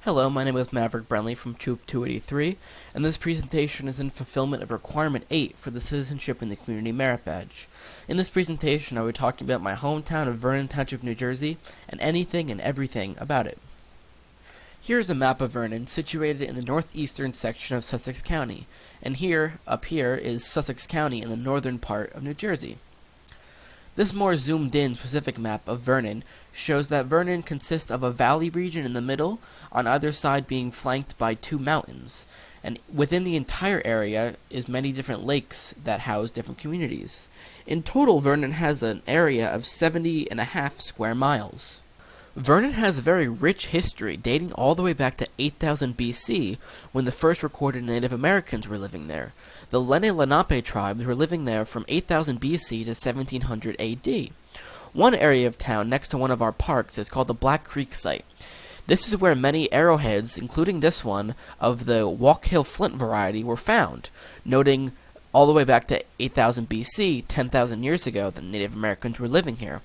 Hello, my name is Maverick Brendli from Troop 283, and this presentation is in fulfillment of Requirement 8 for the Citizenship in the Community Merit Badge. In this presentation, I will be talking about my hometown of Vernon, Township, New Jersey, and anything and everything about it. Here is a map of Vernon, situated in the northeastern section of Sussex County, and up here, is Sussex County in the northern part of New Jersey. This more zoomed-in specific map of Vernon shows that Vernon consists of a valley region in the middle, on either side being flanked by two mountains, and within the entire area is many different lakes that house different communities. In total, Vernon has an area of 70.5 square miles. Vernon has a very rich history dating all the way back to 8000 BC, when the first recorded Native Americans were living there. The Lenape tribes were living there from 8000 BC to 1700 AD. One area of town next to one of our parks is called the Black Creek site. This is where many arrowheads, including this one, of the Walk Hill Flint variety were found, noting all the way back to 8000 BC, 10,000 years ago, that Native Americans were living here.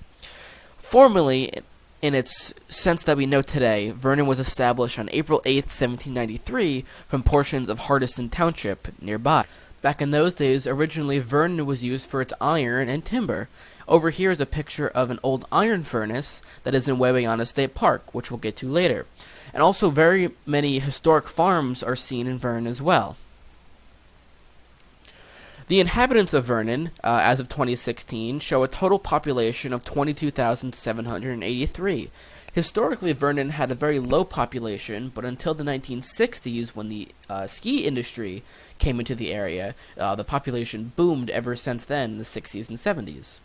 Formerly, in its sense that we know today, Vernon was established on April 8, 1793, from portions of Hardison Township nearby. Back in those days, originally Vernon was used for its iron and timber. Over here is a picture of an old iron furnace that is in Wawayanda State Park, which we'll get to later. And also very many historic farms are seen in Vernon as well. The inhabitants of Vernon, as of 2016, show a total population of 22,783. Historically, Vernon had a very low population, but until the 1960s, when the ski industry came into the area, the population boomed ever since then, in the 60s and 70s.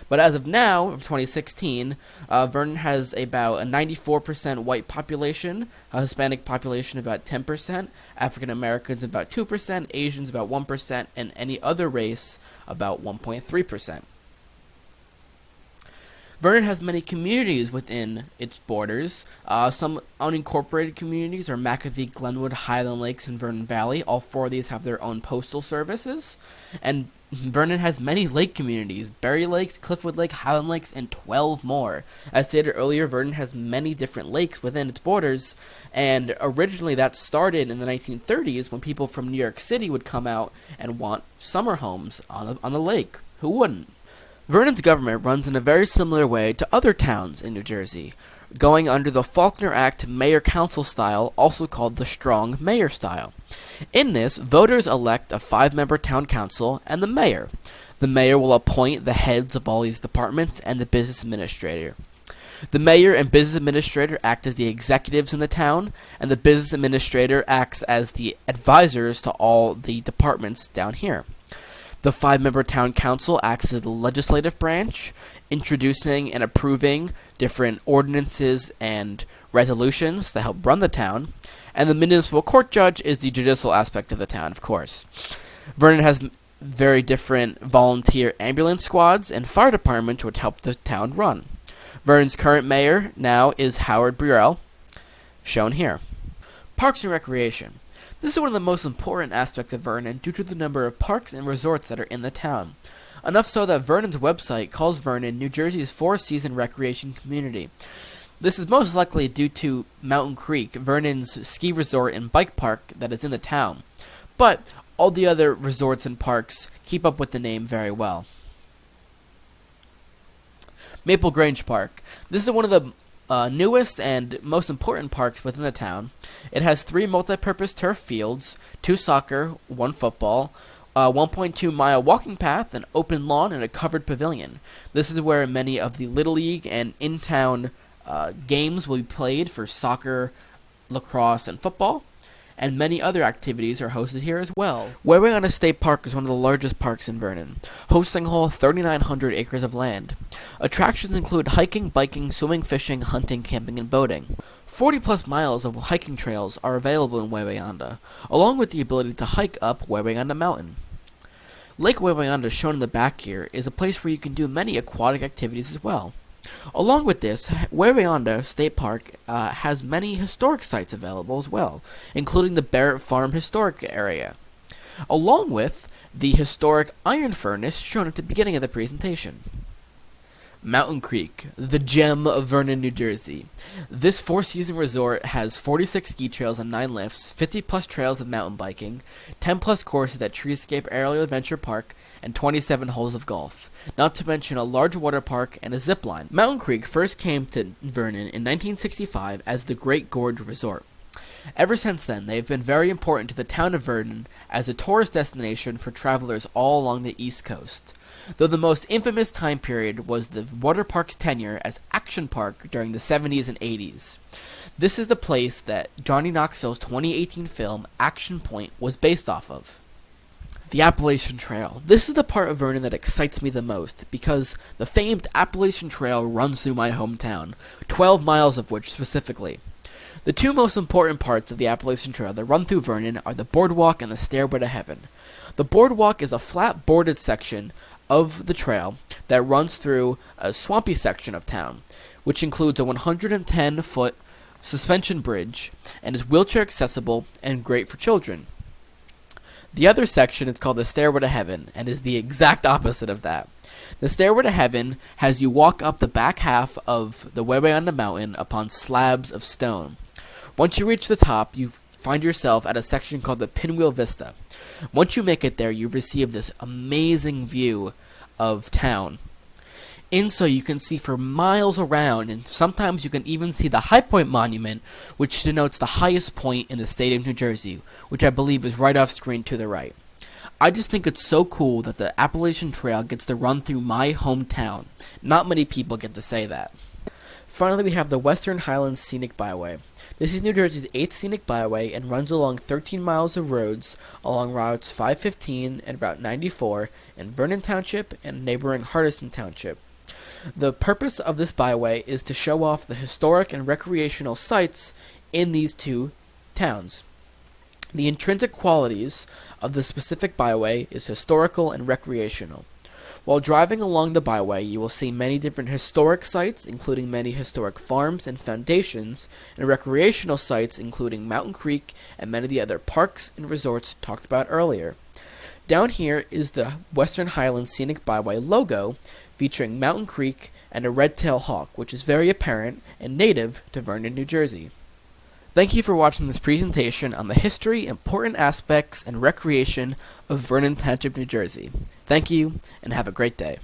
But as of now, of 2016, Vernon has about a 94% white population, a Hispanic population of about 10%, African Americans about 2%, Asians about 1%, and any other race about 1.3%. Vernon has many communities within its borders. Some unincorporated communities are McAfee, Glenwood, Highland Lakes, and Vernon Valley. All four of these have their own postal services. And Vernon has many lake communities: Berry Lakes, Cliffwood Lake, Highland Lakes, and 12 more. As stated earlier, Vernon has many different lakes within its borders, and originally that started in the 1930s when people from New York City would come out and want summer homes on the lake. Who wouldn't? Vernon's government runs in a very similar way to other towns in New Jersey, going under the Faulkner Act mayor-council style, also called the strong mayor style. In this, voters elect a 5-member town council and the mayor. The mayor will appoint the heads of all these departments and the business administrator. The mayor and business administrator act as the executives in the town, and the business administrator acts as the advisors to all the departments down here. The 5-member town council acts as the legislative branch, introducing and approving different ordinances and resolutions to help run the town, and the municipal court judge is the judicial aspect of the town, of course. Vernon has very different volunteer ambulance squads and fire departments which help the town run. Vernon's current mayor now is Howard Burrell, shown here. Parks and Recreation. This is one of the most important aspects of Vernon due to the number of parks and resorts that are in the town. Enough so that Vernon's website calls Vernon New Jersey's four-season recreation community. This is most likely due to Mountain Creek, Vernon's ski resort and bike park that is in the town. But all the other resorts and parks keep up with the name very well. Maple Grange Park. This is one of the newest and most important parks within the town. It has 3 multi-purpose turf fields, 2 soccer, 1 football, 1.2-mile walking path, an open lawn, and a covered pavilion. This is where many of the Little League and in-town games will be played for soccer, lacrosse, and football. And many other activities are hosted here as well. Wawayanda State Park is one of the largest parks in Vernon, hosting a whole 3,900 acres of land. Attractions include hiking, biking, swimming, fishing, hunting, camping, and boating. 40-plus miles of hiking trails are available in Wawayanda, along with the ability to hike up Wawayanda Mountain. Lake Wawayanda, shown in the back here, is a place where you can do many aquatic activities as well. Along with this, Wawayanda State Park has many historic sites available as well, including the Barrett Farm Historic Area, along with the historic iron furnace shown at the beginning of the presentation. Mountain Creek, the gem of Vernon, New Jersey. This four-season resort has 46 ski trails and 9 lifts, 50-plus trails of mountain biking, 10-plus courses at Treescape Aerial Adventure Park, and 27 holes of golf, not to mention a large water park and a zip line. Mountain Creek first came to Vernon in 1965 as the Great Gorge Resort. Ever since then, they have been very important to the town of Vernon as a tourist destination for travelers all along the East Coast, though the most infamous time period was the water park's tenure as Action Park during the 70s and 80s. This is the place that Johnny Knoxville's 2018 film Action Point was based off of. The Appalachian Trail. This is the part of Vernon that excites me the most, because the famed Appalachian Trail runs through my hometown, 12 miles of which specifically. The two most important parts of the Appalachian Trail that run through Vernon are the boardwalk and the stairway to heaven. The boardwalk is a flat boarded section of the trail that runs through a swampy section of town, which includes a 110-foot suspension bridge and is wheelchair accessible and great for children. The other section is called the Stairway to Heaven and is the exact opposite of that. The Stairway to Heaven has you walk up the back half of the way on the mountain upon slabs of stone. Once you reach the top, you find yourself at a section called the Pinwheel Vista. Once you make it there, you receive this amazing view of town. So you can see for miles around, and sometimes you can even see the High Point Monument, which denotes the highest point in the state of New Jersey, which I believe is right off screen to the right. I just think it's so cool that the Appalachian Trail gets to run through my hometown. Not many people get to say that. Finally, we have the Western Highlands Scenic Byway. This is New Jersey's 8th scenic byway and runs along 13 miles of roads along routes 515 and Route 94 in Vernon Township and neighboring Hardison Township. The purpose of this byway is to show off the historic and recreational sites in these two towns. The intrinsic qualities of the specific byway is historical and recreational. While driving along the byway, you will see many different historic sites, including many historic farms and foundations, and recreational sites, including Mountain Creek and many of the other parks and resorts talked about earlier. Down here is the Western Highlands Scenic Byway logo, featuring Mountain Creek and a red-tailed hawk, which is very apparent and native to Vernon, New Jersey. Thank you for watching this presentation on the history, important aspects, and recreation of Vernon Township, New Jersey. Thank you, and have a great day.